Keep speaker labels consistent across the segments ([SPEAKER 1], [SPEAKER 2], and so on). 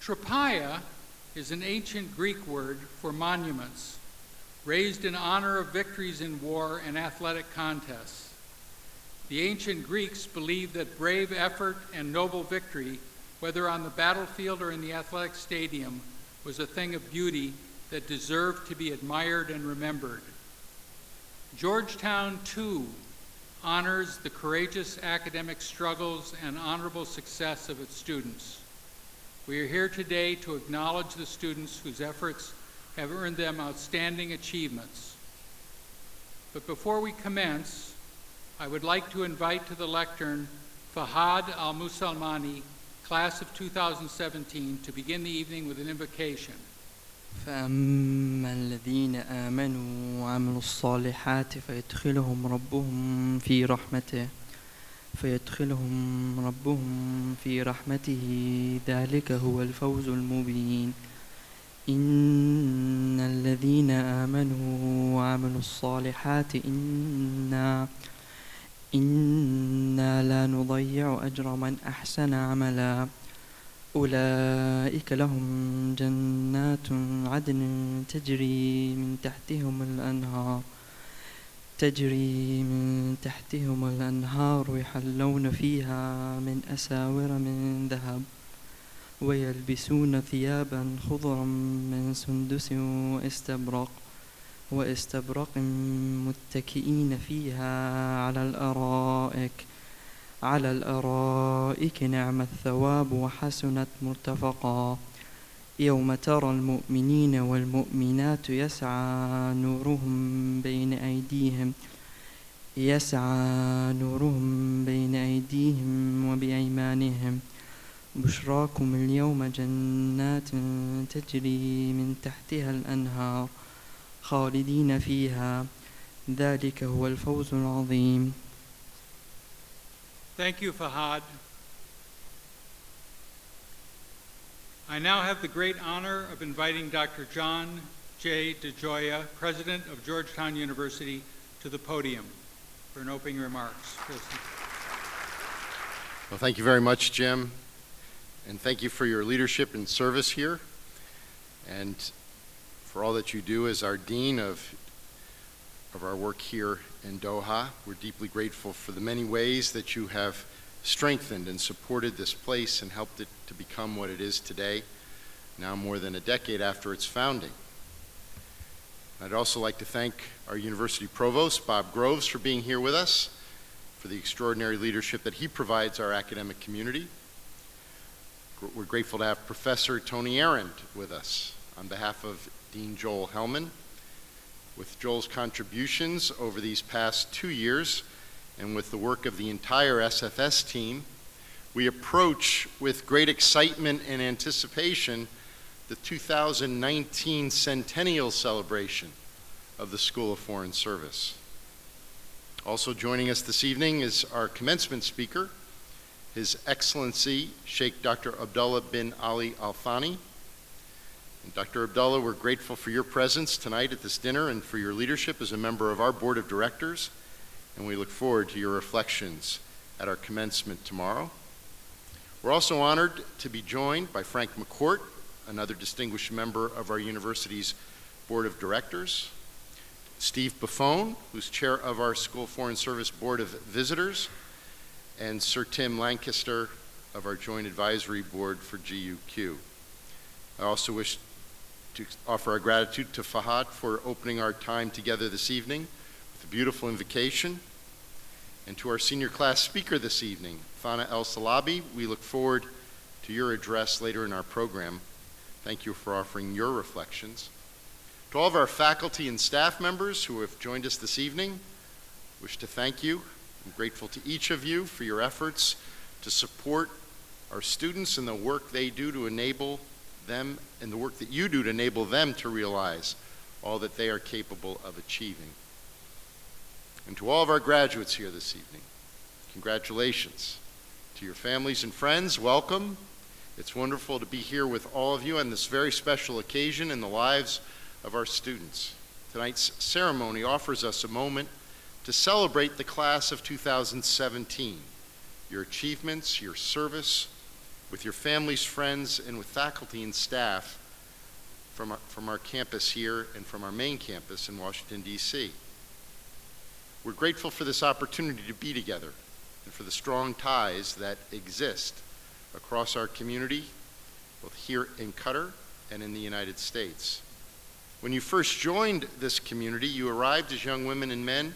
[SPEAKER 1] Tropaia is an ancient Greek word for monuments, raised in honor of victories in war and athletic contests. The ancient Greeks believed that brave effort and noble victory, whether on the battlefield or in the athletic stadium, was a thing of beauty that deserved to be admired and remembered. Georgetown, too, honors the courageous academic struggles and honorable success of its students. We are here today to acknowledge the students whose efforts have earned them outstanding achievements. But before we commence, I would like to invite to the lectern Fahad Al-Musalmani, class of 2017, to begin the evening with an invocation.
[SPEAKER 2] فأما الذين آمنوا وعملوا الصالحات فيدخلهم ربهم في رحمته ذلك هو الفوز المبين إن الذين آمنوا وعملوا الصالحات إنا لا نضيع أجر من أحسن عملا أولئك لهم جنات عدن تجري من تحتهم الأنهار يحلون فيها من أساور من ذهب ويلبسون ثيابا خضرا من سندس واستبرق متكئين فيها على الأرائك نعم الثواب وحسنت مرتفقا يوم ترى المؤمنين والمؤمنات يسعى نورهم بين أيديهم وبأيمانهم بشراكم اليوم جنات تجري من تحتها الأنهار خالدين فيها ذلك هو الفوز العظيم.
[SPEAKER 1] Thank you, Fahad. I now have the great honor of inviting Dr. John J. DeGioia, President of Georgetown University, to the podium for an opening remarks.
[SPEAKER 3] Well, thank you very much, Jim, and thank you for your leadership and service here, and for all that you do as our Dean of our work here in Doha. We're deeply grateful for the many ways that you have strengthened and supported this place and helped it to become what it is today, now more than a decade after its founding. I'd also like to thank our university provost, Bob Groves, for being here with us, for the extraordinary leadership that he provides our academic community. We're grateful to have Professor Tony Arend with us on behalf of Dean Joel Hellman. With Joel's contributions over these past 2 years and with the work of the entire SFS team, we approach with great excitement and anticipation the 2019 centennial celebration of the School of Foreign Service. Also joining us this evening is our commencement speaker, His Excellency Sheikh Dr. Abdullah bin Ali Al Thani. And Dr. Abdullah, we're grateful for your presence tonight at this dinner and for your leadership as a member of our board of directors, and we look forward to your reflections at our commencement tomorrow. We're also honored to be joined by Frank McCourt, another distinguished member of our university's board of directors, Steve Buffone, who's chair of our School of Foreign Service Board of Visitors, and Sir Tim Lancaster of our Joint Advisory Board for GUQ. I also wish to offer our gratitude to Fahad for opening our time together this evening with a beautiful invocation. And to our senior class speaker this evening, Fana El Salabi, we look forward to your address later in our program. Thank you for offering your reflections. To all of our faculty and staff members who have joined us this evening, I wish to thank you. I'm grateful to each of you for your efforts to support our students and the work they do to enable them and the work that you do to enable them to realize all that they are capable of achieving. And to all of our graduates here this evening, congratulations. To your families and friends, welcome. It's wonderful to be here with all of you on this very special occasion in the lives of our students. Tonight's ceremony offers us a moment to celebrate the class of 2017, your achievements, your service, with your families, friends, and with faculty and staff from our campus here and from our main campus in Washington, D.C. We're grateful for this opportunity to be together and for the strong ties that exist across our community, both here in Qatar and in the United States. When you first joined this community, you arrived as young women and men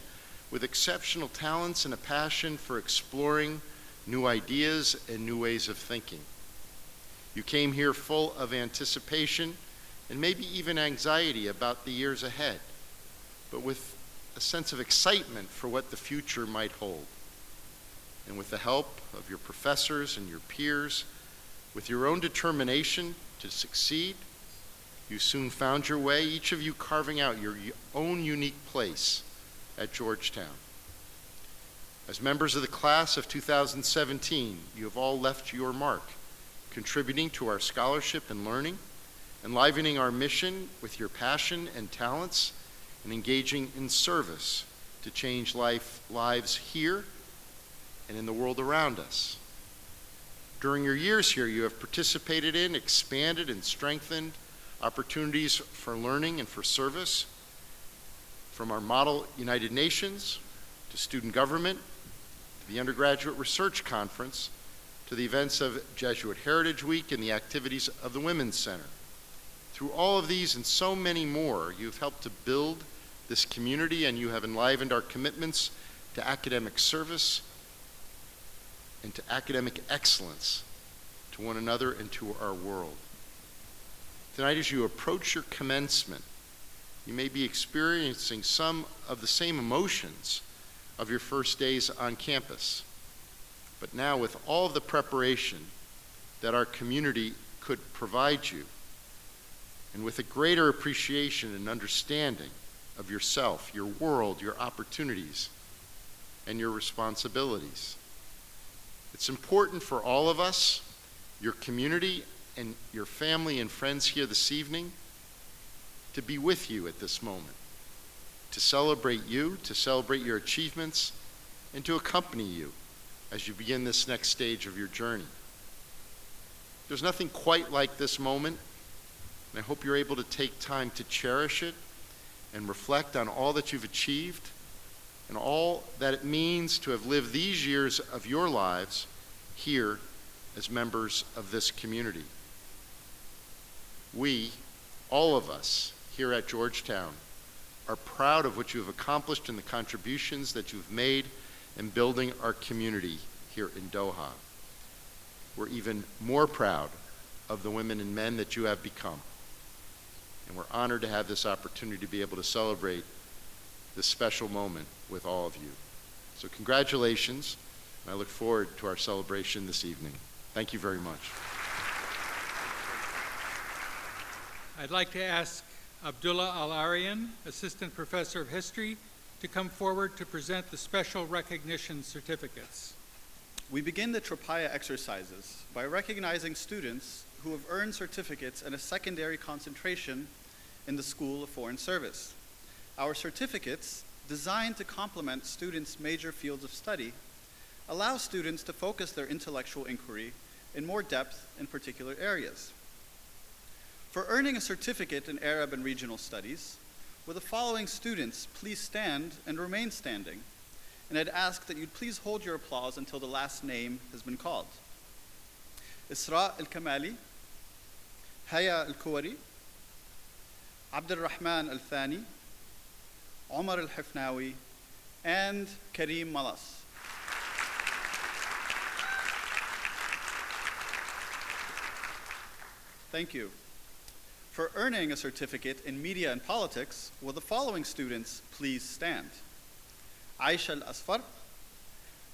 [SPEAKER 3] with exceptional talents and a passion for exploring new ideas and new ways of thinking. You came here full of anticipation and maybe even anxiety about the years ahead, but with a sense of excitement for what the future might hold. And with the help of your professors and your peers, with your own determination to succeed, you soon found your way, each of you carving out your own unique place at Georgetown. As members of the class of 2017, you have all left your mark, contributing to our scholarship and learning, enlivening our mission with your passion and talents, and engaging in service to change lives here and in the world around us. During your years here, you have participated in, expanded, and strengthened opportunities for learning and for service, from our model United Nations to student government, to the undergraduate research conference, to the events of Jesuit Heritage Week and the activities of the Women's Center. Through all of these and so many more, you've helped to build this community, and you have enlivened our commitments to academic service and to academic excellence, to one another and to our world. Tonight, as you approach your commencement, you may be experiencing some of the same emotions of your first days on campus. But now, with all of the preparation that our community could provide you, and with a greater appreciation and understanding of yourself, your world, your opportunities, and your responsibilities, it's important for all of us, your community, and your family and friends here this evening, to be with you at this moment, to celebrate you, to celebrate your achievements, and to accompany you as you begin this next stage of your journey. There's nothing quite like this moment, and I hope you're able to take time to cherish it and reflect on all that you've achieved and all that it means to have lived these years of your lives here as members of this community. We, all of us here at Georgetown, are proud of what you have accomplished and the contributions that you've made in building our community here in Doha. We're even more proud of the women and men that you have become. And we're honored to have this opportunity to be able to celebrate this special moment with all of you. So congratulations, and I look forward to our celebration this evening. Thank you very much.
[SPEAKER 1] I'd like to ask Abdullah Al-Arian, Assistant Professor of History, to come forward to present the special recognition certificates.
[SPEAKER 4] We begin the Tropaia exercises by recognizing students who have earned certificates and a secondary concentration in the School of Foreign Service. Our certificates, designed to complement students' major fields of study, allow students to focus their intellectual inquiry in more depth in particular areas. For earning a certificate in Arab and Regional Studies, will the following students please stand and remain standing? And I'd ask that you'd please hold your applause until the last name has been called. Isra Al-Kamali, Haya Al-Kuwari, Abdul Rahman Al-Thani, Omar Al-Hifnawi, and Kareem Malas. Thank you. For earning a certificate in Media and Politics, will the following students please stand? Aisha Al-Asfar,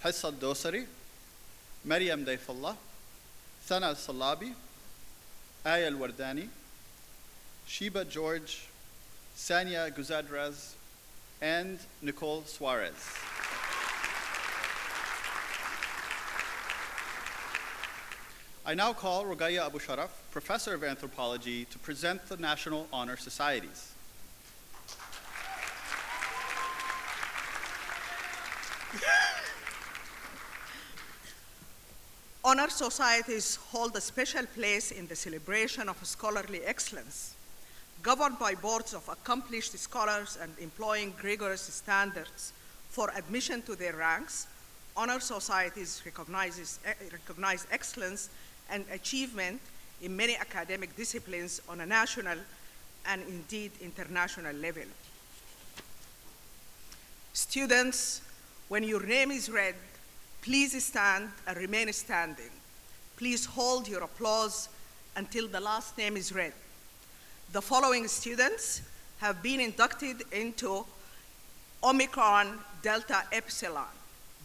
[SPEAKER 4] Hissa Al-Dosari, Maryam Dayfullah, Thana Al-Salabi, Aya Al-Wardani, Sheba George, Sania Guzadraz, and Nicole Suarez. I now call Rogaya Abu Sharaf, Professor of Anthropology, to present the National Honor Societies.
[SPEAKER 5] Honor societies hold a special place in the celebration of scholarly excellence. Governed by boards of accomplished scholars and employing rigorous standards for admission to their ranks, honor societies recognize excellence and achievement in many academic disciplines on a national and indeed international level. Students, when your name is read, please stand and remain standing. Please hold your applause until the last name is read. The following students have been inducted into Omicron Delta Epsilon,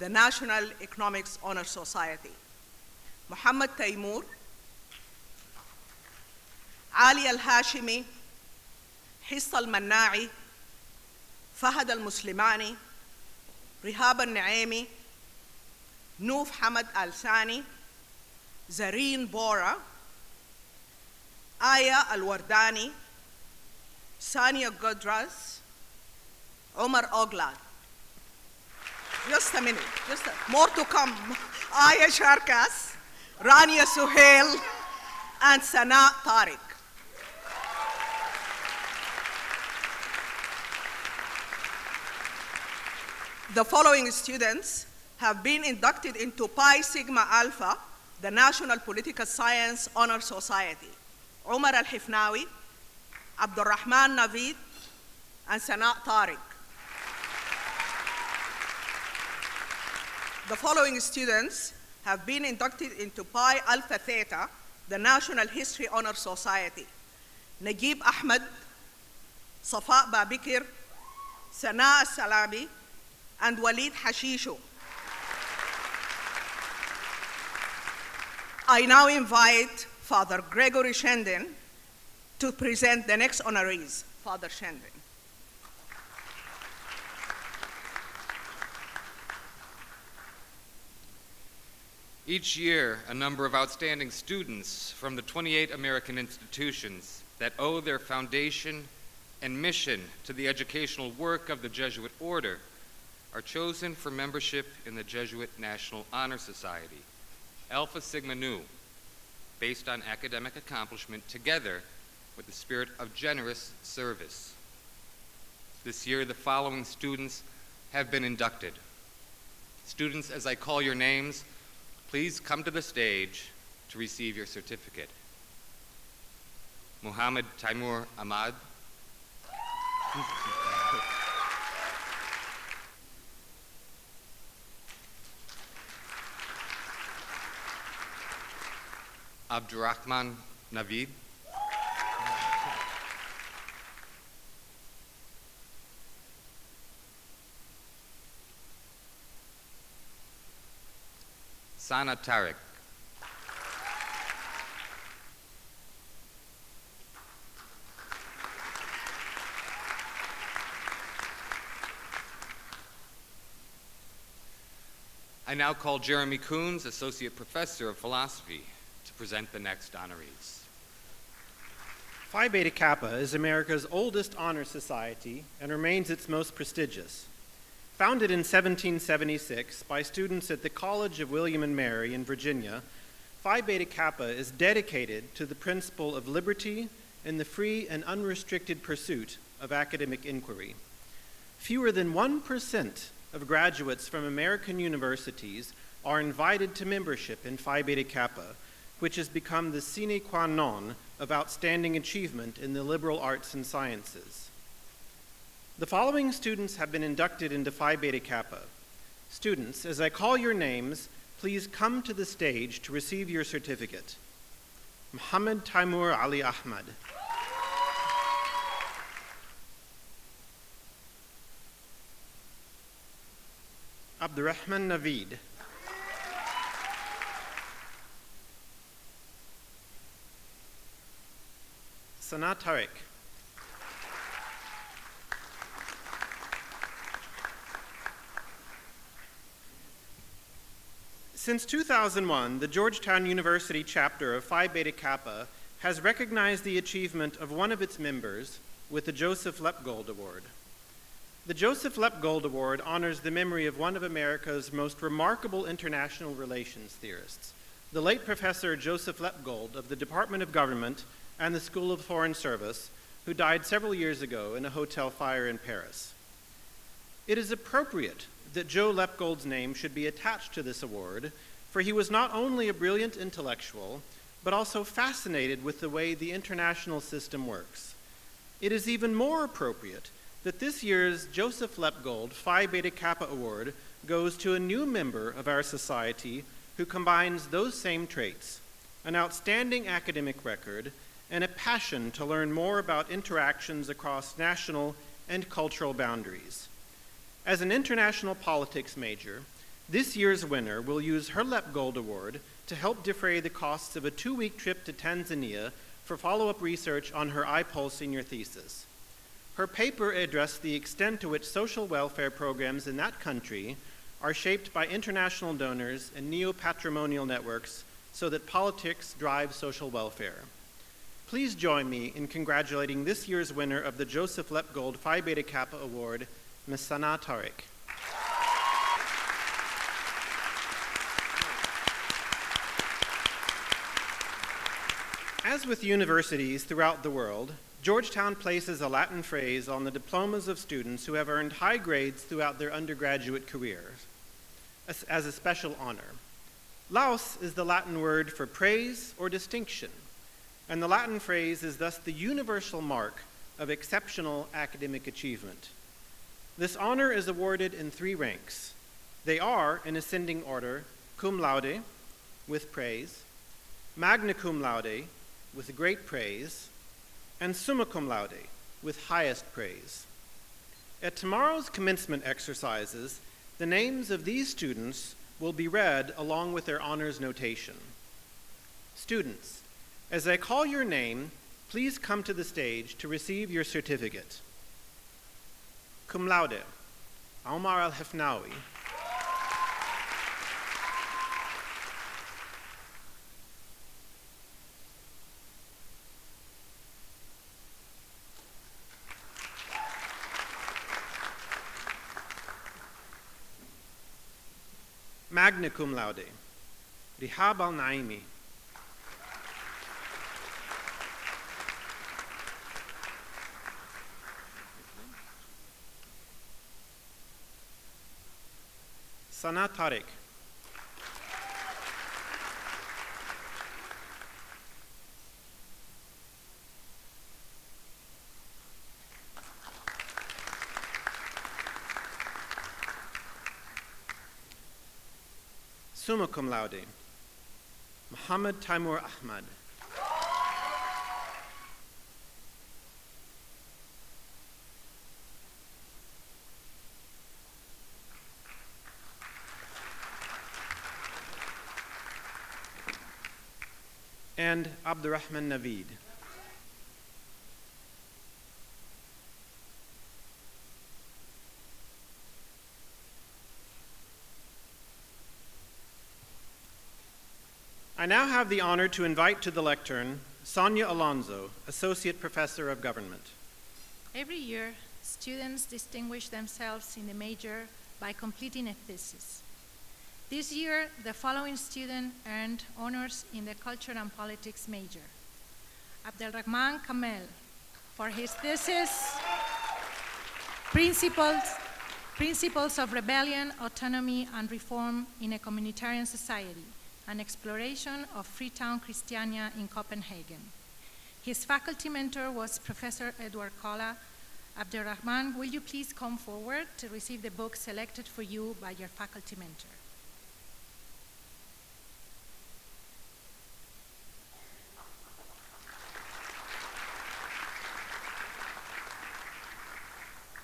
[SPEAKER 5] the National Economics Honor Society. Muhammad Taimur, Ali Al-Hashimi, Hissa Al-Manna'i, Fahad Al-Muslimani, Rihab Al-Naimi, Noof Hamad Al-Sani, Zareen Bora, Aya Al-Wardani, Sania Godras, Omar Oglad. Just a minute, more to come. Aya Sharkas, Rania Suhail, and Sana Tariq. The following students have been inducted into Pi Sigma Alpha, the National Political Science Honor Society. Umar Al-Hifnawi, Abdul Rahman Navid, and Sana Tariq. The following students have been inducted into Pi Alpha Theta, the National History Honor Society. Naguib Ahmed, Safa Babikir, Sana Salami, and Walid Hashishu. I now invite Father Gregory Shendon to present the next honorees. Father Shendon.
[SPEAKER 6] Each year, a number of outstanding students from the 28 American institutions that owe their foundation and mission to the educational work of the Jesuit order are chosen for membership in the Jesuit National Honor Society, Alpha Sigma Nu, based on academic accomplishment together with the spirit of generous service. This year, the following students have been inducted. Students, as I call your names, please come to the stage to receive your certificate. Muhammad Taimur Ahmad. Abdurrahman Navid. Sana Tariq. I now call Jeremy Coons, Associate Professor of Philosophy, to present the next honorees.
[SPEAKER 7] Phi Beta Kappa is America's oldest honor society and remains its most prestigious. Founded in 1776 by students at the College of William and Mary in Virginia, Phi Beta Kappa is dedicated to the principle of liberty and the free and unrestricted pursuit of academic inquiry. Fewer than 1% of graduates from American universities are invited to membership in Phi Beta Kappa, which has become the sine qua non of outstanding achievement in the liberal arts and sciences. The following students have been inducted into Phi Beta Kappa. Students, as I call your names, please come to the stage to receive your certificate. Muhammad Taimur Ali Ahmad. Abdurrahman Navid. Sana Tariq. Since 2001, the Georgetown University chapter of Phi Beta Kappa has recognized the achievement of one of its members with the Joseph Leppe Gold Award. The Joseph Leppe Gold Award honors the memory of one of America's most remarkable international relations theorists, the late Professor Joseph Lepgold of the Department of Government and the School of Foreign Service, who died several years ago in a hotel fire in Paris. It is appropriate that Joe Lepgold's name should be attached to this award, for he was not only a brilliant intellectual, but also fascinated with the way the international system works. It is even more appropriate that this year's Joseph Lepgold Phi Beta Kappa Award goes to a new member of our society who combines those same traits, an outstanding academic record, and a passion to learn more about interactions across national and cultural boundaries. As an international politics major, this year's winner will use her Lepgold Award to help defray the costs of a 2-week trip to Tanzania for follow-up research on her IPOL senior thesis. Her paper addressed the extent to which social welfare programs in that country are shaped by international donors and neo-patrimonial networks so that politics drive social welfare. Please join me in congratulating this year's winner of the Joseph Lepgold Phi Beta Kappa Award, Ms. Sana Tariq. As with universities throughout the world, Georgetown places a Latin phrase on the diplomas of students who have earned high grades throughout their undergraduate careers as a special honor. Laus is the Latin word for praise or distinction, and the Latin phrase is thus the universal mark of exceptional academic achievement. This honor is awarded in 3 ranks. They are, in ascending order, cum laude, with praise, magna cum laude, with great praise, and summa cum laude, with highest praise. At tomorrow's commencement exercises, the names of these students will be read along with their honors notation. Students, as I call your name, please come to the stage to receive your certificate. Cum laude, Omar Al-Hafnawi. Magna cum laude, Rihab Al-Naimi. Sana Tariq. Summa cum laude, Muhammad Taimur Ahmad. And Abdurrahman Navid. I now have the honor to invite to the lectern Sonia Alonso, Associate Professor of Government.
[SPEAKER 8] Every year, students distinguish themselves in the major by completing a thesis. This year, the following student earned honors in the Culture and Politics major. Rahman Kamel, for his thesis, Principles of Rebellion, Autonomy, and Reform in a Communitarian Society, an exploration of Freetown Christiania in Copenhagen. His faculty mentor was Professor Edward Kolla. Abdulrahman, will you please come forward to receive the book selected for you by your faculty mentor?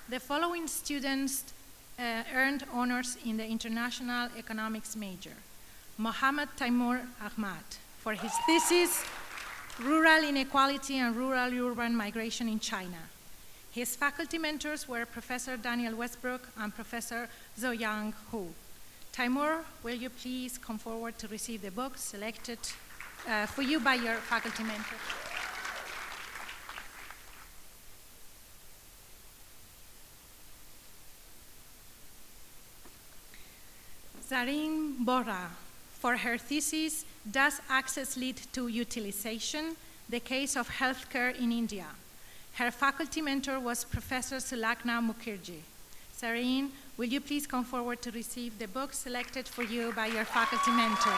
[SPEAKER 8] The following students earned honors in the International Economics major. Mohammad Taimur Ahmad, for his thesis, Rural Inequality and Rural-Urban Migration in China. His faculty mentors were Professor Daniel Westbrook and Professor Zhou-Yang Hu. Taimur, will you please come forward to receive the book selected for you by your faculty mentor? Zarin Bora, for her thesis, Does Access Lead to Utilization? The Case of Healthcare in India. Her faculty mentor was Professor Sulakna Mukherjee. Sareen, will you please come forward to receive the book selected for you by your faculty mentor?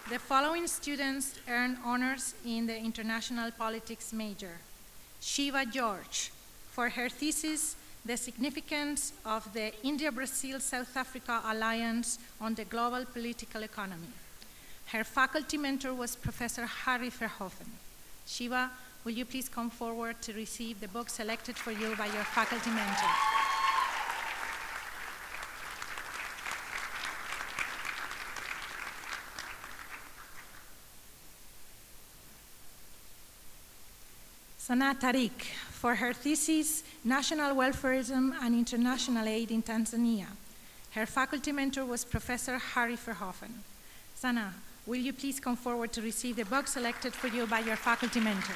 [SPEAKER 8] The following students earned honors in the International Politics major. Shiva George, for her thesis, The Significance of the India-Brazil-South Africa Alliance on the Global Political Economy. Her faculty mentor was Professor Harry Verhoeven. Shiva, will you please come forward to receive the book selected for you by your faculty mentor? Sana Tariq, for her thesis, National Welfarism and International Aid in Tanzania. Her faculty mentor was Professor Harry Verhoeven. Sana, will you please come forward to receive the book selected for you by your faculty mentor?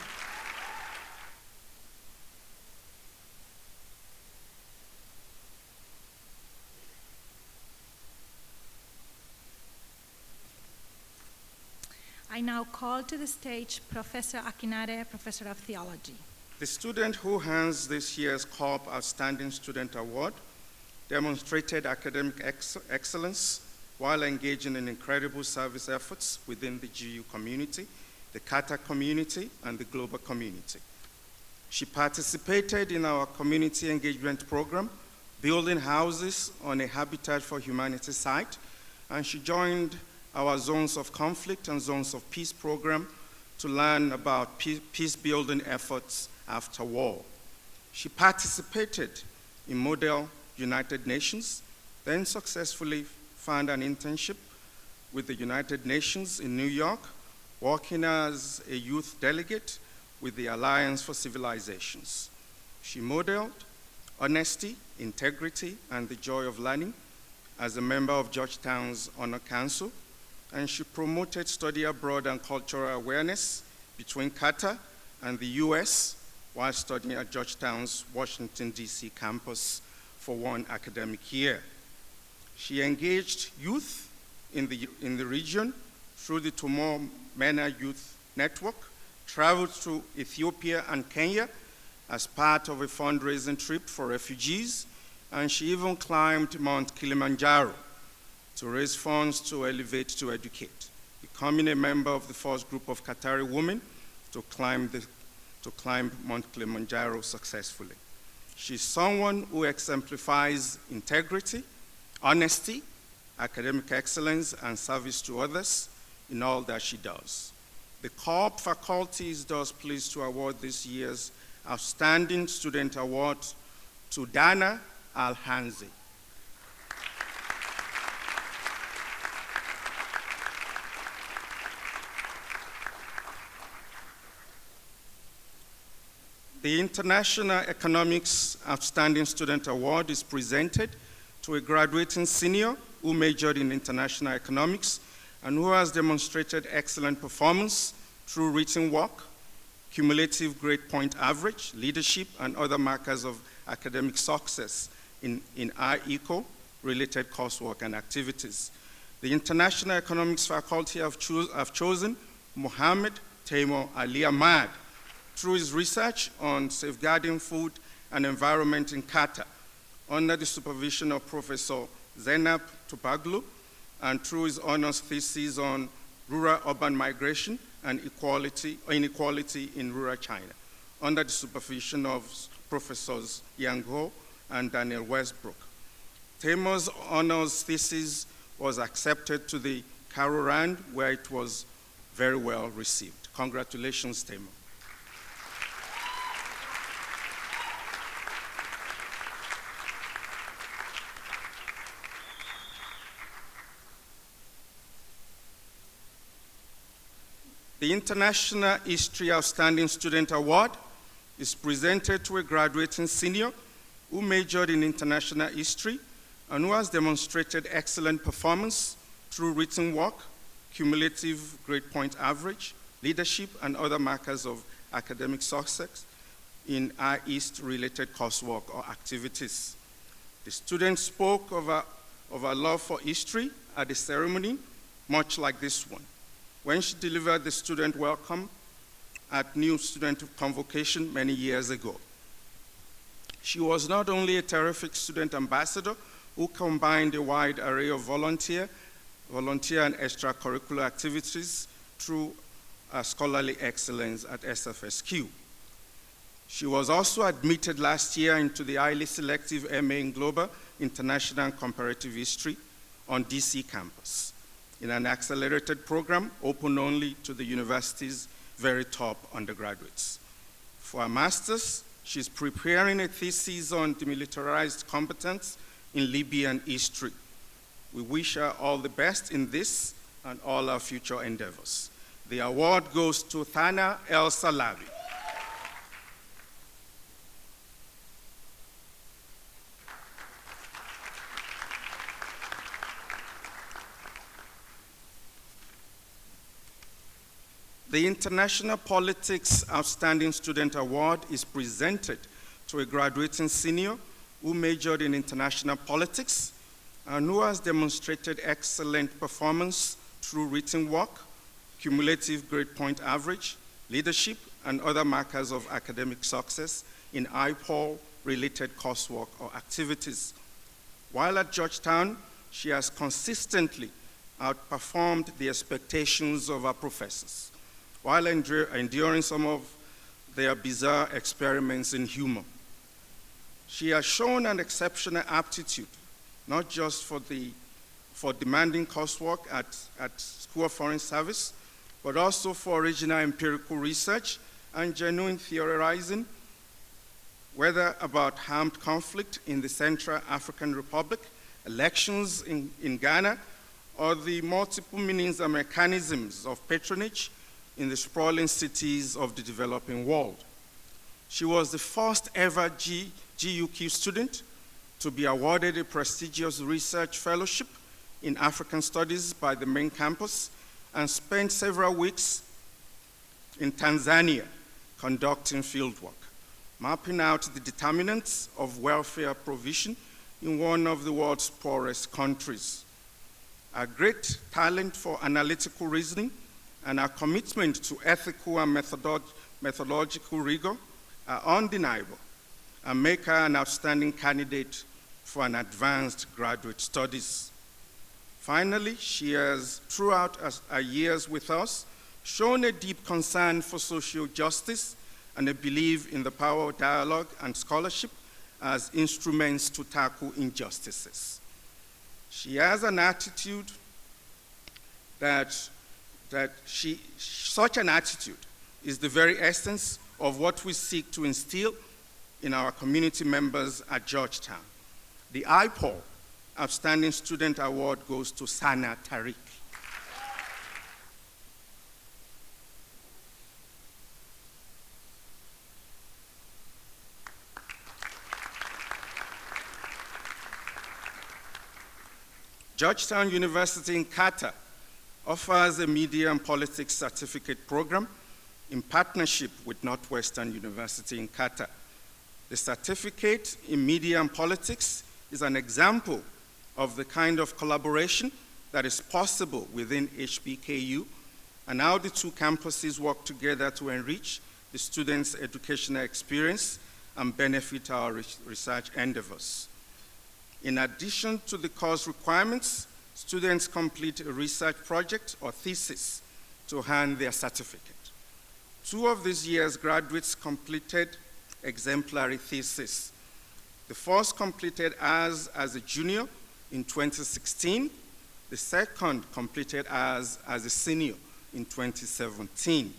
[SPEAKER 8] I now call to the stage Professor Akinade, Professor of Theology.
[SPEAKER 9] The student who earns this year's CORP Outstanding Student Award demonstrated academic excellence while engaging in incredible service efforts within the GU community, the Qatar community, and the global community. She participated in our community engagement program, building houses on a Habitat for Humanity site, and she joined our Zones of Conflict and Zones of Peace program to learn about peace-building efforts after war. She participated in Model United Nations, then successfully found an internship with the United Nations in New York, working as a youth delegate with the Alliance for Civilizations. She modeled honesty, integrity, and the joy of learning as a member of Georgetown's Honor Council, and she promoted study abroad and cultural awareness between Qatar and the US while studying at Georgetown's Washington, D.C. campus for one academic year. She engaged youth in the region through the Tomorrow MENA Youth Network, traveled to Ethiopia and Kenya as part of a fundraising trip for refugees, and she even climbed Mount Kilimanjaro to raise funds to Elevate to Educate, becoming a member of the first group of Qatari women to climb Mount Kilimanjaro successfully. She's someone who exemplifies integrity, honesty, academic excellence, and service to others in all that she does. The CORP faculty is thus pleased to award this year's Outstanding Student Award to Dana Al-Hanzi. The International Economics Outstanding Student Award is presented to a graduating senior who majored in international economics and who has demonstrated excellent performance through written work, cumulative grade point average, leadership, and other markers of academic success in IECO-related coursework and activities. The International Economics faculty have chosen Mohammed Taimur Ali Ahmad through his research on safeguarding food and environment in Qatar, under the supervision of Professor Zainab Topaglu, and through his honors thesis on rural-urban migration and inequality in rural China, under the supervision of Professors Yang Ho and Daniel Westbrook. Taimur's honors thesis was accepted to the Cairo Round, where it was very well received. Congratulations, Taimur. The International History Outstanding Student Award is presented to a graduating senior who majored in international history and who has demonstrated excellent performance through written work, cumulative grade point average, leadership, and other markers of academic success in IEAST-related coursework or activities. The students spoke of a love for history at the ceremony, much like this one, when she delivered the student welcome at new student convocation many years ago. She was not only a terrific student ambassador who combined a wide array of volunteer and extracurricular activities through scholarly excellence at SFSQ. She was also admitted last year into the highly selective MA in Global, International and Comparative History on DC campus in an accelerated program open only to the university's very top undergraduates. For a master's, she's preparing a thesis on demilitarized combatants in Libyan history. We wish her all the best in this and all our future endeavors. The award goes to Thana El Salabi. The International Politics Outstanding Student Award is presented to a graduating senior who majored in international politics and who has demonstrated excellent performance through written work, cumulative grade point average, leadership, and other markers of academic success in IPOL-related coursework or activities. While at Georgetown, she has consistently outperformed the expectations of her professors, while enduring some of their bizarre experiments in humor. She has shown an exceptional aptitude, not just for demanding coursework at School of Foreign Service, but also for original empirical research and genuine theorizing, whether about armed conflict in the Central African Republic, elections in Ghana, or the multiple meanings and mechanisms of patronage in the sprawling cities of the developing world. She was the first ever GUQ student to be awarded a prestigious research fellowship in African Studies by the main campus and spent several weeks in Tanzania conducting fieldwork, mapping out the determinants of welfare provision in one of the world's poorest countries. Her great talent for analytical reasoning and our commitment to ethical and methodological rigor are undeniable and make her an outstanding candidate for an advanced graduate studies. Finally, she has, throughout her years with us, shown a deep concern for social justice and a belief in the power of dialogue and scholarship as instruments to tackle injustices. She has an attitude such an attitude is the very essence of what we seek to instill in our community members at Georgetown. The IPOL Outstanding Student Award goes to Sana Tariq. Georgetown University in Qatar offers a Media and Politics Certificate program in partnership with Northwestern University in Qatar. The certificate in Media and Politics is an example of the kind of collaboration that is possible within HBKU and how the two campuses work together to enrich the students' educational experience and benefit our research endeavors. In addition to the course requirements, students complete a research project or thesis to earn their certificate. Two of this year's graduates completed exemplary theses. The first completed as a junior in 2016. The second completed as a senior in 2017.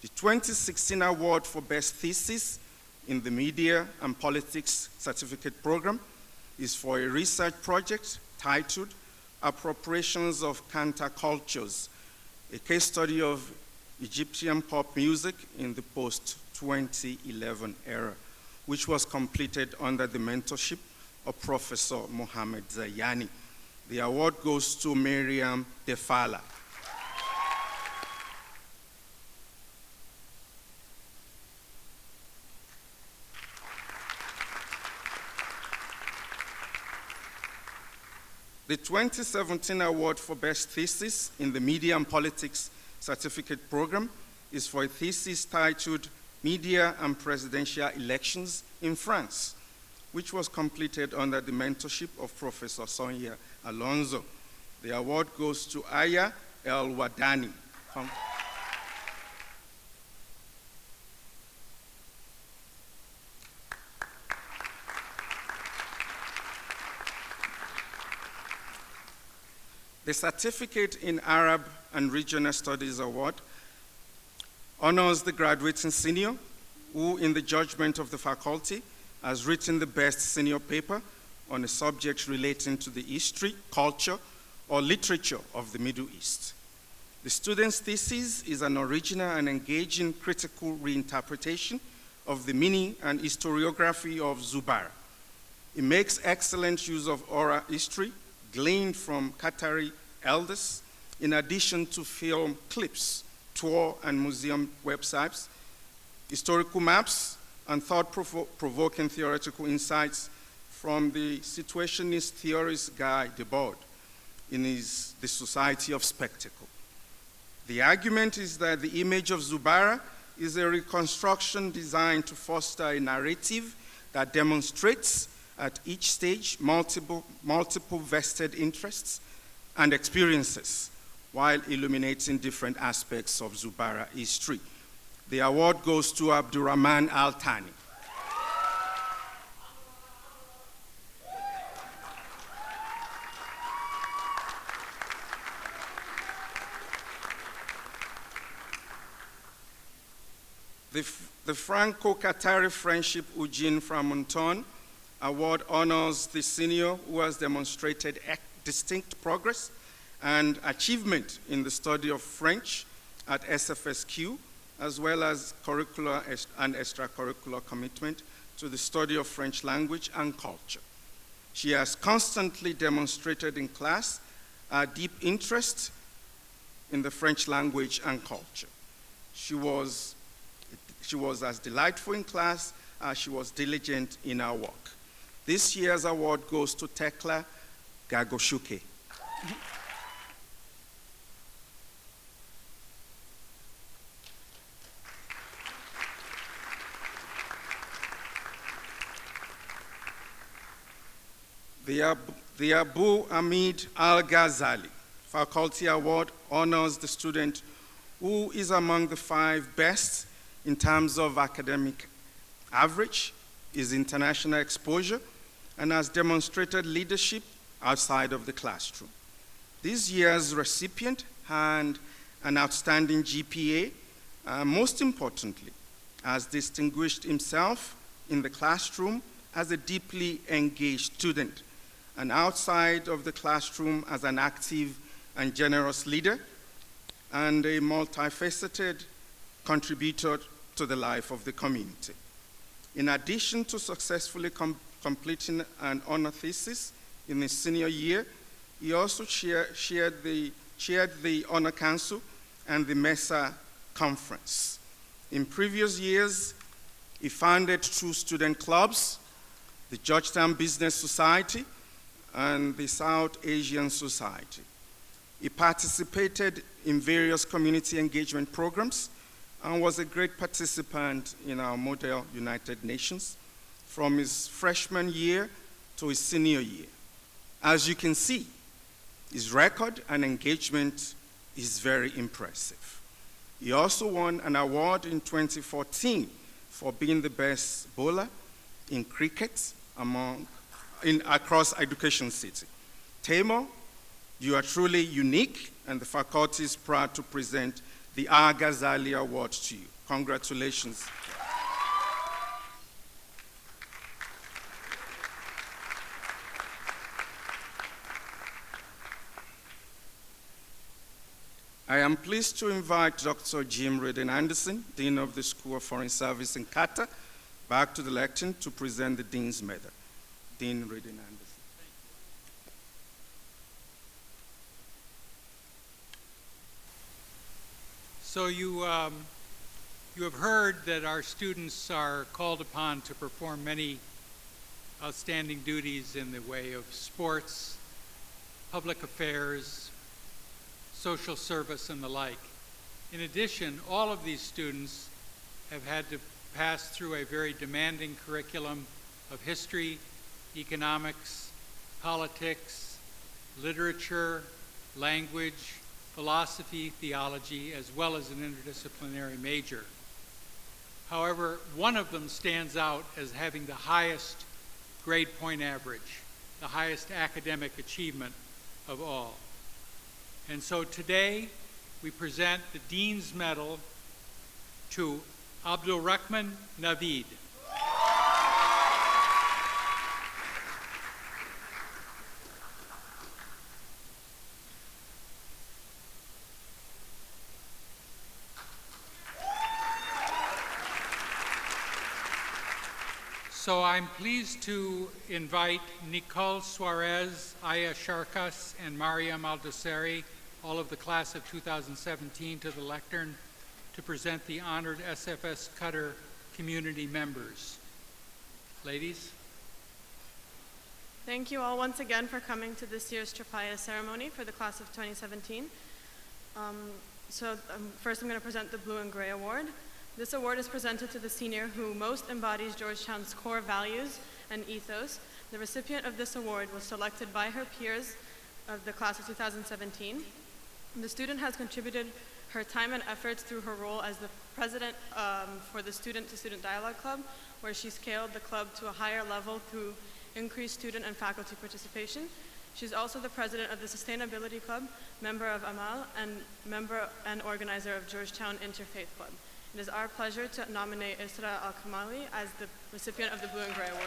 [SPEAKER 9] The 2016 award for Best Thesis in the Media and Politics Certificate Program is for a research project titled Appropriations of Countercultures, a case study of Egyptian pop music in the post-2011 era, which was completed under the mentorship of Professor Mohamed Zayani. The award goes to Miriam Defala. The 2017 award for Best Thesis in the Media and Politics Certificate Program is for a thesis titled Media and Presidential Elections in France, which was completed under the mentorship of Professor Sonia Alonso. The award goes to Aya El Wadani. The Certificate in Arab and Regional Studies Award honors the graduating senior who, in the judgment of the faculty, has written the best senior paper on a subject relating to the history, culture, or literature of the Middle East. The student's thesis is an original and engaging critical reinterpretation of the meaning and historiography of Zubarah. It makes excellent use of oral history gleaned from Qatari elders, in addition to film clips, tour and museum websites, historical maps, and thought-provoking theoretical insights from the situationist theorist Guy Debord in his The Society of Spectacle. The argument is that the image of Zubarah is a reconstruction designed to foster a narrative that demonstrates at each stage multiple vested interests and experiences while illuminating different aspects of Zubarah history. The award goes to Rahman Al-Thani. The Franco-Qatari Friendship Eugene Framonton Award honors the senior who has demonstrated distinct progress and achievement in the study of French at SFSQ, as well as curricular and extracurricular commitment to the study of French language and culture. She has constantly demonstrated in class a deep interest in the French language and culture. She was as delightful in class as she was diligent in her work. This year's award goes to Tekla Gagoshuke. The Abu Hamid Al-Ghazali Faculty Award honors the student who is among the 5 best in terms of academic average, his international exposure, and has demonstrated leadership outside of the classroom. This year's recipient had an outstanding GPA, most importantly, has distinguished himself in the classroom as a deeply engaged student, and outside of the classroom as an active and generous leader, and a multifaceted contributor to the life of the community. In addition to successfully completing an honor thesis in his senior year, he also chaired the Honor Council and the MESA Conference. In previous years, he founded 2 student clubs, the Georgetown Business Society and the South Asian Society. He participated in various community engagement programs and was a great participant in our Model United Nations from his freshman year to his senior year. As you can see, his record and engagement is very impressive. He also won an award in 2014 for being the best bowler in cricket across Education City. Tamar, you are truly unique, and the faculty is proud to present the Al-Ghazali Award to you. Congratulations. I am pleased to invite Dr. Jim Redden Anderson, Dean of the School of Foreign Service in Qatar, back to the lectern to present the Dean's Medal. Dean Redden Anderson.
[SPEAKER 1] So you have heard that our students are called upon to perform many outstanding duties in the way of sports, public affairs, social service, and the like. In addition, all of these students have had to pass through a very demanding curriculum of history, economics, politics, literature, language, philosophy, theology, as well as an interdisciplinary major. However, one of them stands out as having the highest grade point average, the highest academic achievement of all. And so today, we present the Dean's Medal to Abdul Rahman Navid. So I'm pleased to invite Nicole Suarez, Aya Sharkas, and Mariam Aldosari, all of the class of 2017, to the lectern to present the honored SFS Qatar community members. Ladies.
[SPEAKER 10] Thank you all once again for coming to this year's Tropaia ceremony for the class of 2017. First I'm going to present the Blue and Gray Award. This award is presented to the senior who most embodies Georgetown's core values and ethos. The recipient of this award was selected by her peers of the class of 2017. The student has contributed her time and efforts through her role as the president for the Student-to-Student Dialogue Club, where she scaled the club to a higher level through increased student and faculty participation. She's also the president of the Sustainability Club, member of Amal, and member and organizer of Georgetown Interfaith Club. It is our pleasure to nominate Isra Al-Kamali as the recipient of the Blue and Gray Award.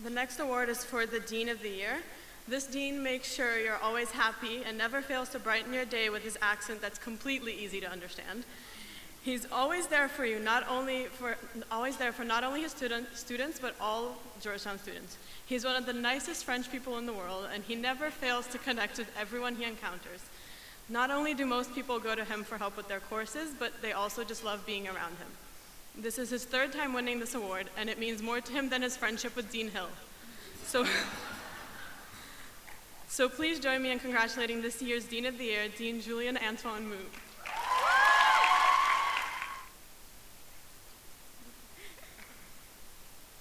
[SPEAKER 10] The next award is for the Dean of the Year. This dean makes sure you're always happy and never fails to brighten your day with his accent that's completely easy to understand. He's always there for you, not only for his students, but all Georgetown students. He's one of the nicest French people in the world, and he never fails to connect with everyone he encounters. Not only do most people go to him for help with their courses, but they also just love being around him. This is his third time winning this award, and it means more to him than his friendship with Dean Hill. So please join me in congratulating this year's Dean of the Year, Dean Julian Antoine Moot.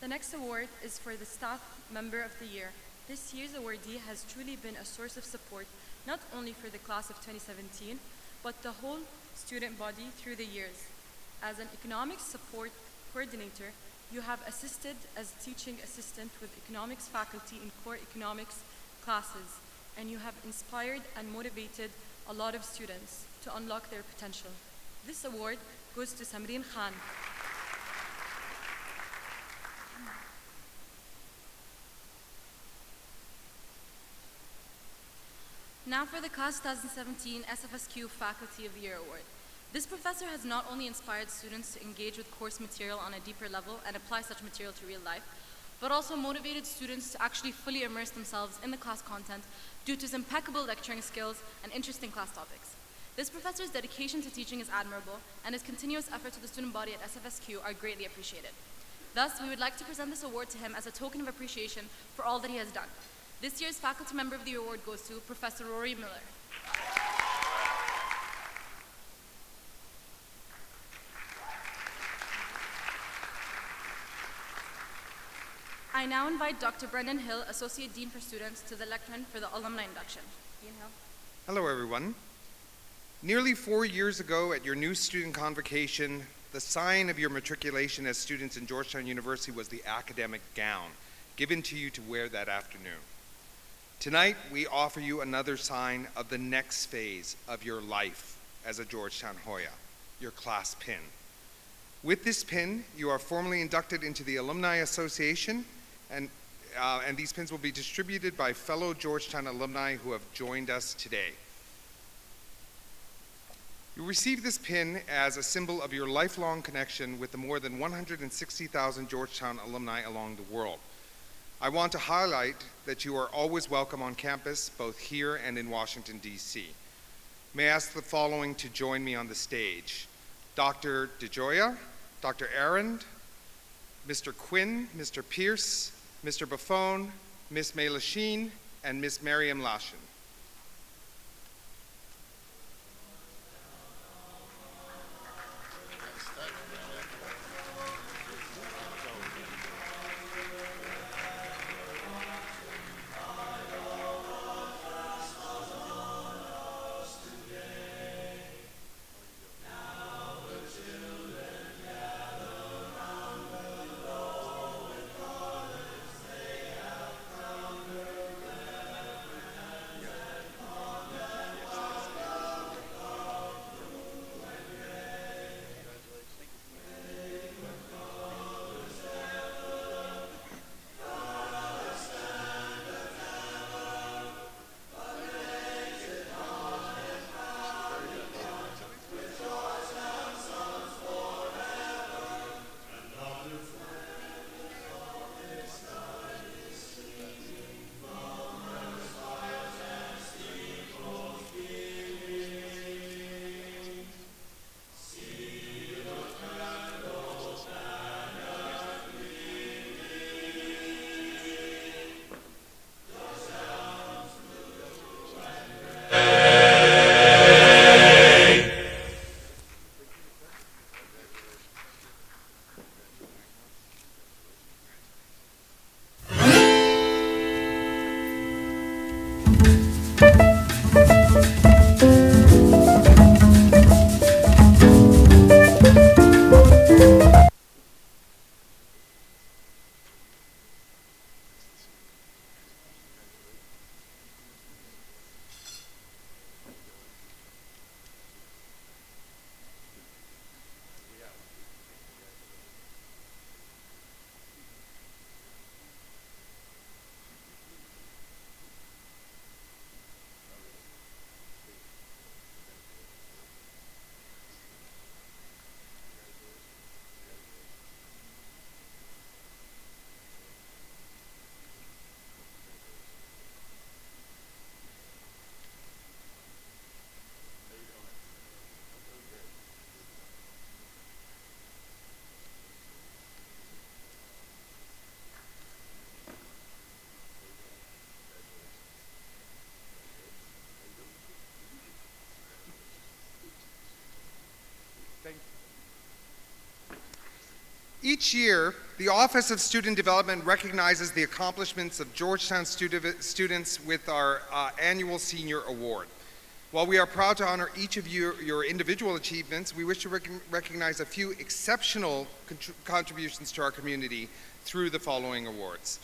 [SPEAKER 11] The next award is for the Staff Member of the Year. This year's awardee has truly been a source of support, not only for the class of 2017, but the whole student body through the years. As an economics support coordinator, you have assisted as teaching assistant with economics faculty in core economics classes, and you have inspired and motivated a lot of students to unlock their potential. This award goes to Samreen Khan. Now for the Class 2017 SFSQ Faculty of the Year Award. This professor has not only inspired students to engage with course material on a deeper level and apply such material to real life, but also motivated students to actually fully immerse themselves in the class content due to his impeccable lecturing skills and interesting class topics. This professor's dedication to teaching is admirable, and his continuous efforts with the student body at SFSQ are greatly appreciated. Thus, we would like to present this award to him as a token of appreciation for all that he has done. This year's Faculty Member of the Year Award goes to Professor Rory Miller. I now invite Dr. Brendan Hill, Associate Dean for Students, to the lectern for the alumni induction. Dean Hill.
[SPEAKER 12] Hello, everyone. Nearly 4 years ago at your new student convocation, the sign of your matriculation as students in Georgetown University was the academic gown given to you to wear that afternoon. Tonight, we offer you another sign of the next phase of your life as a Georgetown Hoya, your class pin. With this pin, you are formally inducted into the Alumni Association, and these pins will be distributed by fellow Georgetown alumni who have joined us today. You receive this pin as a symbol of your lifelong connection with the more than 160,000 Georgetown alumni along the world. I want to highlight that you are always welcome on campus, both here and in Washington, D.C. May I ask the following to join me on the stage: Dr. DeJoya, Dr. Arend, Mr. Quinn, Mr. Pierce, Mr. Buffon, Ms. Meilasheen, and Ms. Mariam Lashin. Each year, the Office of Student Development recognizes the accomplishments of Georgetown students with our annual Senior Award. While we are proud to honor each of your individual achievements, we wish to recognize a few exceptional contributions to our community through the following awards.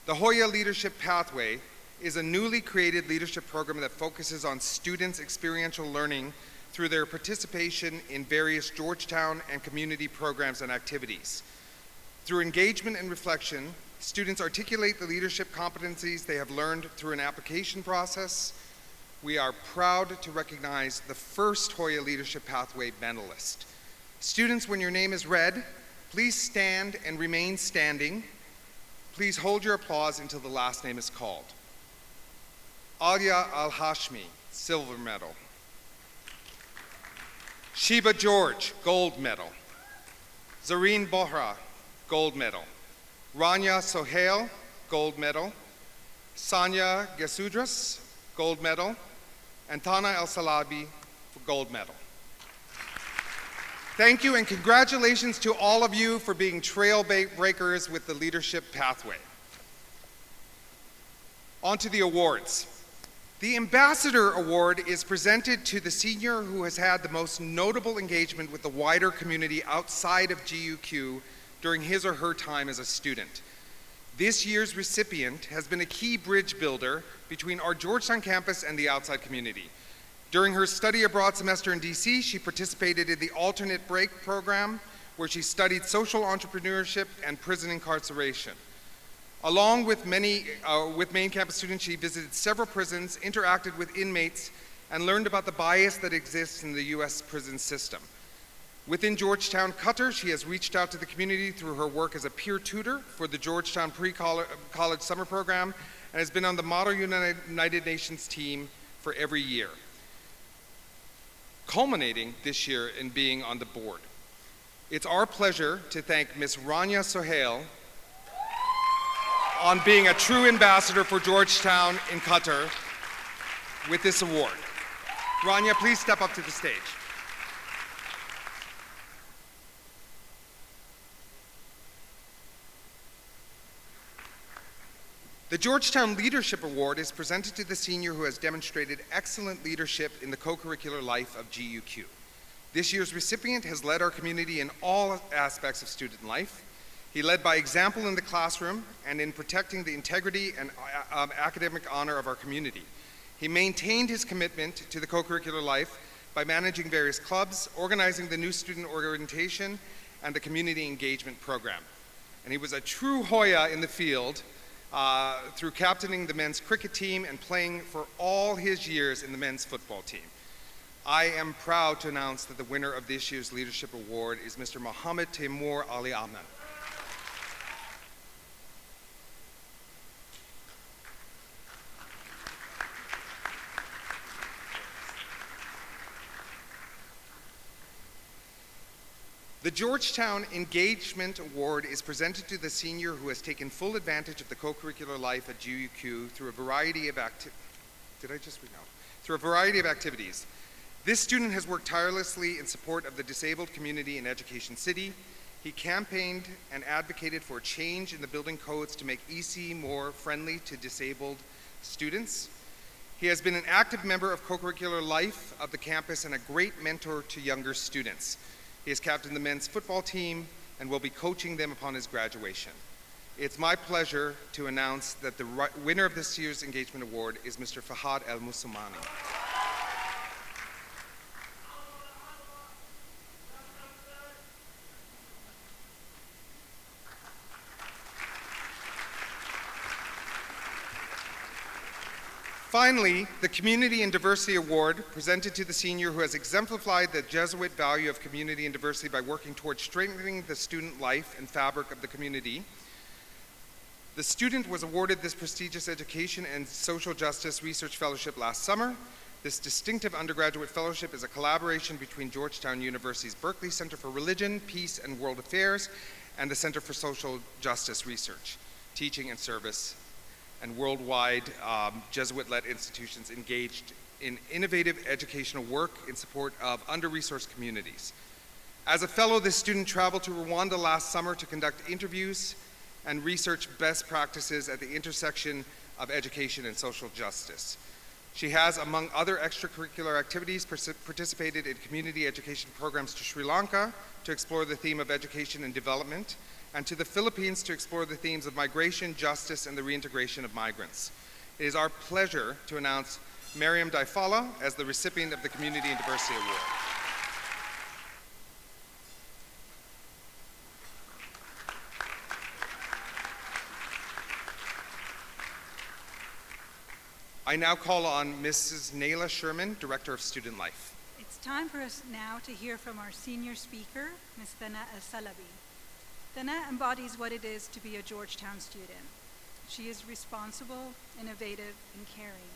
[SPEAKER 12] The Hoya Leadership Pathway is a newly created leadership program that focuses on students' experiential learning through their participation in various Georgetown and community programs and activities. Through engagement and reflection, students articulate the leadership competencies they have learned through an application process. We are proud to recognize the first Hoya Leadership Pathway medalist. Students, when your name is read, please stand and remain standing. Please hold your applause until the last name is called. Alia Al-Hashmi, silver medal. Sheba George, gold medal. Zareen Bohra, gold medal. Rania Sohail, gold medal. Sonia Gasudras, gold medal. And Tana El-Salabi, gold medal. Thank you and congratulations to all of you for being trailbreakers with the Leadership Pathway. On to the awards. The Ambassador Award is presented to the senior who has had the most notable engagement with the wider community outside of GUQ during his or her time as a student. This year's recipient has been a key bridge builder between our Georgetown campus and the outside community. During her study abroad semester in DC, she participated in the Alternate Break program, where she studied social entrepreneurship and prison incarceration. Along with main campus students, she visited several prisons, interacted with inmates, and learned about the bias that exists in the U.S. prison system. Within Georgetown, Qatar, she has reached out to the community through her work as a peer tutor for the Georgetown Pre-College Summer Program and has been on the Model United Nations team for every year, culminating this year in being on the board. It's our pleasure to thank Ms. Rania Sohail on being a true ambassador for Georgetown in Qatar with this award. Rania, please step up to the stage. The Georgetown Leadership Award is presented to the senior who has demonstrated excellent leadership in the co-curricular life of GUQ. This year's recipient has led our community in all aspects of student life. He led by example in the classroom and in protecting the integrity and academic honor of our community. He maintained his commitment to the co-curricular life by managing various clubs, organizing the new student orientation, and the community engagement program. And he was a true Hoya in the field through captaining the men's cricket team and playing for all his years in the men's football team. I am proud to announce that the winner of this year's Leadership Award is Mr. Mohammed Taimur Ali Ahmed. The Georgetown Engagement Award is presented to the senior who has taken full advantage of the co-curricular life at GUQ through a variety of activities. This student has worked tirelessly in support of the disabled community in Education City. He campaigned and advocated for a change in the building codes to make EC more friendly to disabled students. He has been an active member of co-curricular life of the campus and a great mentor to younger students. He has captained the men's football team and will be coaching them upon his graduation. It's my pleasure to announce that the winner of this year's Engagement Award is Mr. Fahad El-Musumani. Finally, the Community and Diversity Award, presented to the senior who has exemplified the Jesuit value of community and diversity by working towards strengthening the student life and fabric of the community. The student was awarded this prestigious education and social justice research fellowship last summer. This distinctive undergraduate fellowship is a collaboration between Georgetown University's Berkeley Center for Religion, Peace, and World Affairs and the Center for Social Justice Research, Teaching and Service, and worldwide Jesuit-led institutions engaged in innovative educational work in support of under-resourced communities. As a fellow, this student traveled to Rwanda last summer to conduct interviews and research best practices at the intersection of education and social justice. She has, among other extracurricular activities, participated in community education programs to Sri Lanka to explore the theme of education and development, and to the Philippines to explore the themes of migration, justice, and the reintegration of migrants. It is our pleasure to announce Mariam Daifala as the recipient of the Community and Diversity Award. I now call on Mrs. Naila Sherman, Director of Student Life.
[SPEAKER 13] It's time for us now to hear from our senior speaker, Ms. Thana Al-Salabi. Thana embodies what it is to be a Georgetown student. She is responsible, innovative, and caring.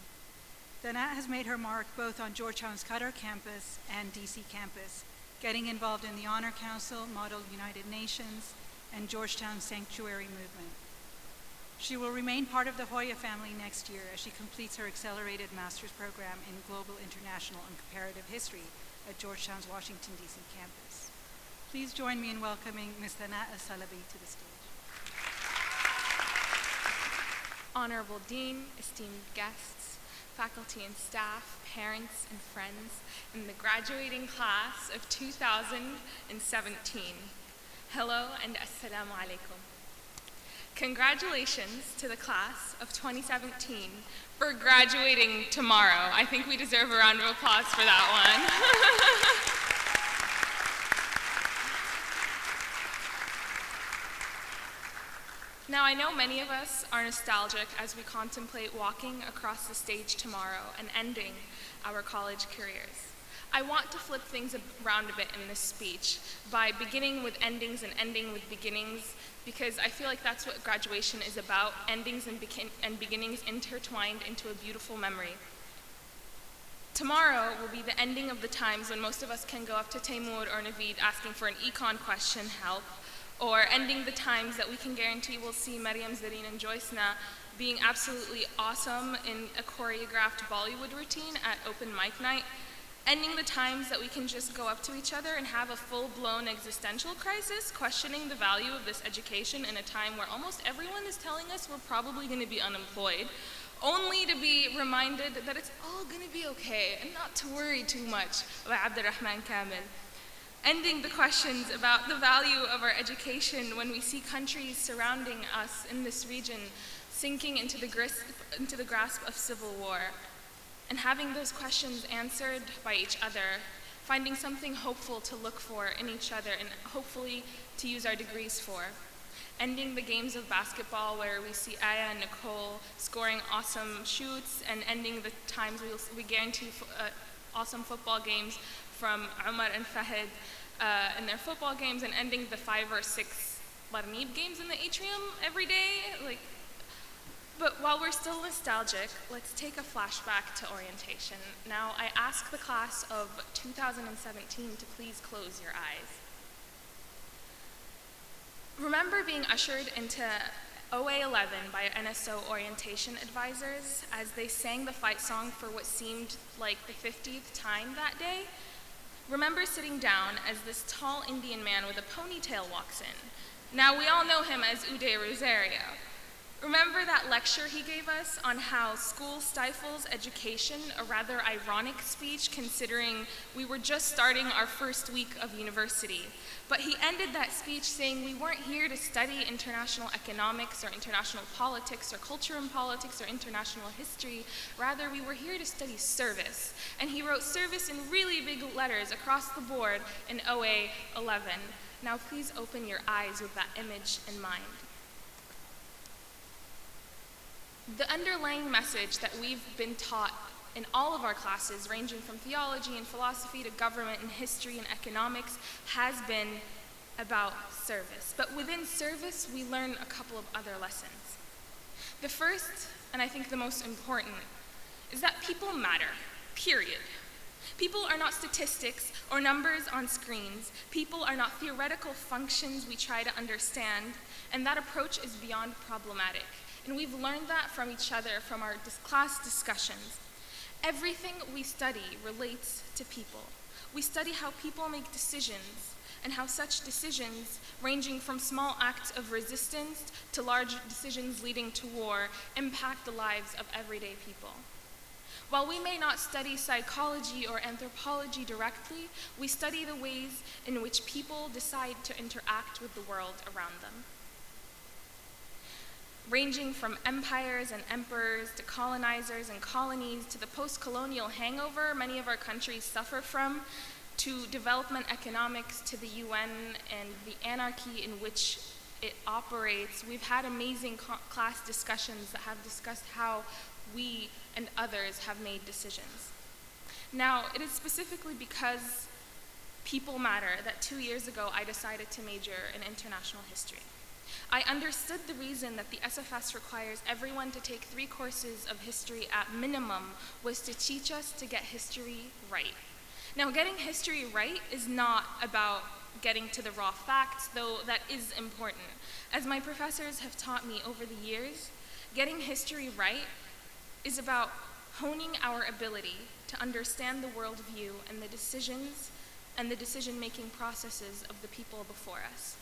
[SPEAKER 13] Thana has made her mark both on Georgetown's Qatar campus and DC campus, getting involved in the Honor Council, Model United Nations, and Georgetown Sanctuary Movement. She will remain part of the Hoya family next year as she completes her accelerated master's program in Global, International, and Comparative History at Georgetown's Washington, D.C. campus. Please join me in welcoming Ms. Thana Al-Salabi to the stage.
[SPEAKER 14] Honorable Dean, esteemed guests, faculty and staff, parents and friends, and the graduating class of 2017. Hello and assalamu alaikum. Congratulations to the class of 2017 for graduating tomorrow. I think we deserve a round of applause for that one. Now, I know many of us are nostalgic as we contemplate walking across the stage tomorrow and ending our college careers. I want to flip things around a bit in this speech by beginning with endings and ending with beginnings, because I feel like that's what graduation is about, endings and beginnings intertwined into a beautiful memory. Tomorrow will be the ending of the times when most of us can go up to Taimur or Navid asking for an econ question help, or ending the times that we can guarantee we'll see Maryam, Zareen, and Joycena being absolutely awesome in a choreographed Bollywood routine at open mic night, ending the times that we can just go up to each other and have a full-blown existential crisis, questioning the value of this education in a time where almost everyone is telling us we're probably going to be unemployed, only to be reminded that it's all going to be okay and not to worry too much about Rahman Kamil. Ending the questions about the value of our education when we see countries surrounding us in this region sinking into the grasp of civil war, and having those questions answered by each other, finding something hopeful to look for in each other and hopefully to use our degrees for. Ending the games of basketball where we see Aya and Nicole scoring awesome shoots, and ending the times we guarantee awesome football games from Umar and Fahid in their football games, and ending the 5 or 6 Barnib games in the atrium every day. But while we're still nostalgic, let's take a flashback to orientation. Now, I ask the class of 2017 to please close your eyes. Remember being ushered into OA 11 by NSO orientation advisors as they sang the fight song for what seemed like the 50th time that day? Remember sitting down as this tall Indian man with a ponytail walks in. Now, we all know him as Uday Rosario. Remember that lecture he gave us on how school stifles education, a rather ironic speech considering we were just starting our first week of university. But he ended that speech saying we weren't here to study international economics or international politics or culture and politics or international history. Rather, we were here to study service. And he wrote service in really big letters across the board in OA 11. Now please open your eyes with that image in mind. The underlying message that we've been taught in all of our classes, ranging from theology and philosophy to government and history and economics, has been about service. But within service, we learn a couple of other lessons. The first, and I think the most important, is that people matter, period. People are not statistics or numbers on screens. People are not theoretical functions we try to understand, and that approach is beyond problematic. And we've learned that from each other, from our class discussions. Everything we study relates to people. We study how people make decisions, and how such decisions, ranging from small acts of resistance to large decisions leading to war, impact the lives of everyday people. While we may not study psychology or anthropology directly, we study the ways in which people decide to interact with the world around them. Ranging from empires and emperors to colonizers and colonies to the post-colonial hangover many of our countries suffer from, to development economics, to the UN and the anarchy in which it operates, we've had amazing class discussions that have discussed how we and others have made decisions. Now, it is specifically because people matter that 2 years ago I decided to major in international history. I understood the reason that the SFS requires everyone to take 3 courses of history at minimum was to teach us to get history right. Now, getting history right is not about getting to the raw facts, though that is important. As my professors have taught me over the years, getting history right is about honing our ability to understand the worldview and the decisions and the decision-making processes of the people before us.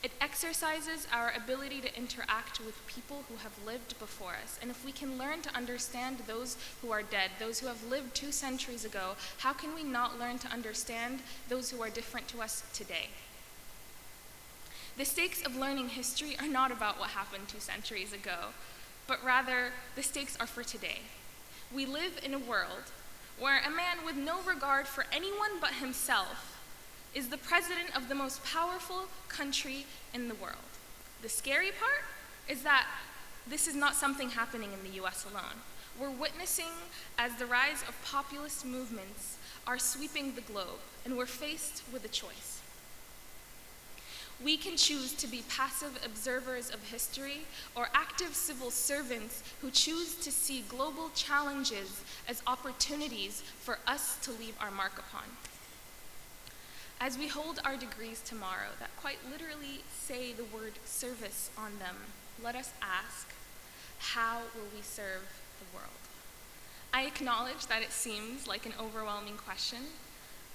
[SPEAKER 14] It exercises our ability to interact with people who have lived before us. And if we can learn to understand those who are dead, those who have lived 2 centuries ago, how can we not learn to understand those who are different to us today? The stakes of learning history are not about what happened 2 centuries ago, but rather the stakes are for today. We live in a world where a man with no regard for anyone but himself is the president of the most powerful country in the world. The scary part is that this is not something happening in the US alone. We're witnessing as the rise of populist movements are sweeping the globe, and we're faced with a choice. We can choose to be passive observers of history or active civil servants who choose to see global challenges as opportunities for us to leave our mark upon. As we hold our degrees tomorrow that quite literally say the word service on them, let us ask, how will we serve the world? I acknowledge that it seems like an overwhelming question,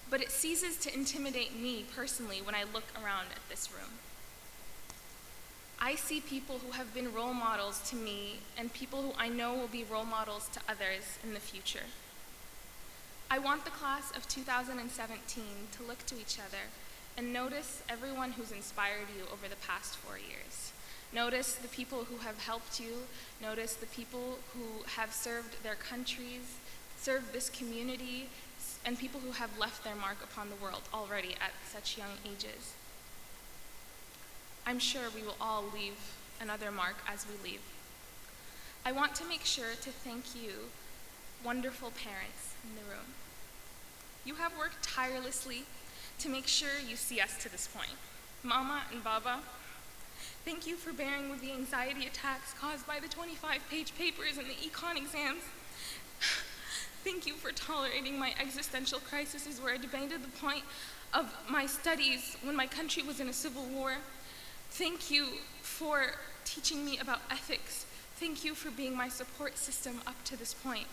[SPEAKER 14] but it ceases to intimidate me personally when I look around at this room. I see people who have been role models to me and people who I know will be role models to others in the future. I want the class of 2017 to look to each other and notice everyone who's inspired you over the past 4 years. Notice the people who have helped you, notice the people who have served their countries, served this community, and people who have left their mark upon the world already at such young ages. I'm sure we will all leave another mark as we leave. I want to make sure to thank you, wonderful parents in the room. You have worked tirelessly to make sure you see us to this point. Mama and Baba, thank you for bearing with the anxiety attacks caused by the 25-page papers and the econ exams. Thank you for tolerating my existential crises where I debated the point of my studies when my country was in a civil war. Thank you for teaching me about ethics. Thank you for being my support system up to this point.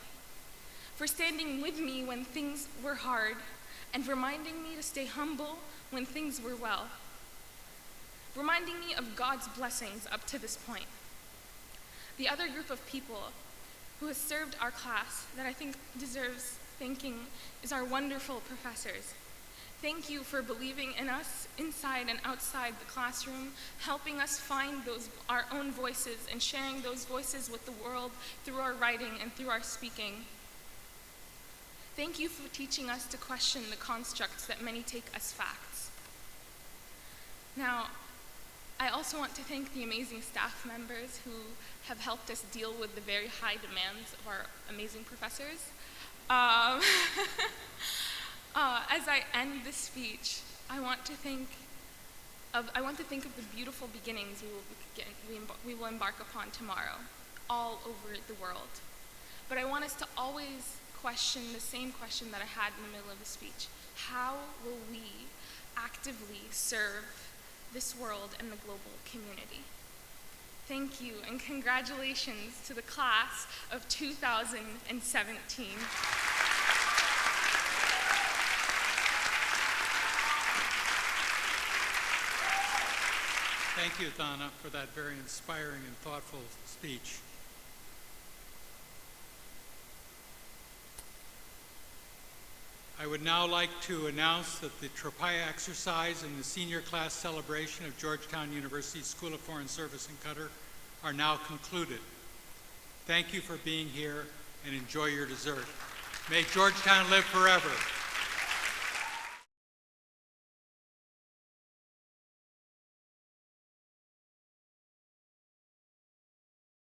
[SPEAKER 14] For standing with me when things were hard and reminding me to stay humble when things were well. Reminding me of God's blessings up to this point. The other group of people who has served our class that I think deserves thanking is our wonderful professors. Thank you for believing in us inside and outside the classroom, helping us find our own voices and sharing those voices with the world through our writing and through our speaking. Thank you for teaching us to question the constructs that many take as facts. Now, I also want to thank the amazing staff members who have helped us deal with the very high demands of our amazing professors. As I end this speech, I want to think of the beautiful beginnings we will embark upon tomorrow, all over the world. But I want us to always question the same question that I had in the middle of the speech. How will we actively serve this world and the global community? Thank you, and congratulations to the class of 2017.
[SPEAKER 1] Thank you, Thana, for that very inspiring and thoughtful speech. I would now like to announce that the Tropaia exercise and the senior class celebration of Georgetown University School of Foreign Service in Qatar are now concluded. Thank you for being here and enjoy your dessert. May Georgetown live forever.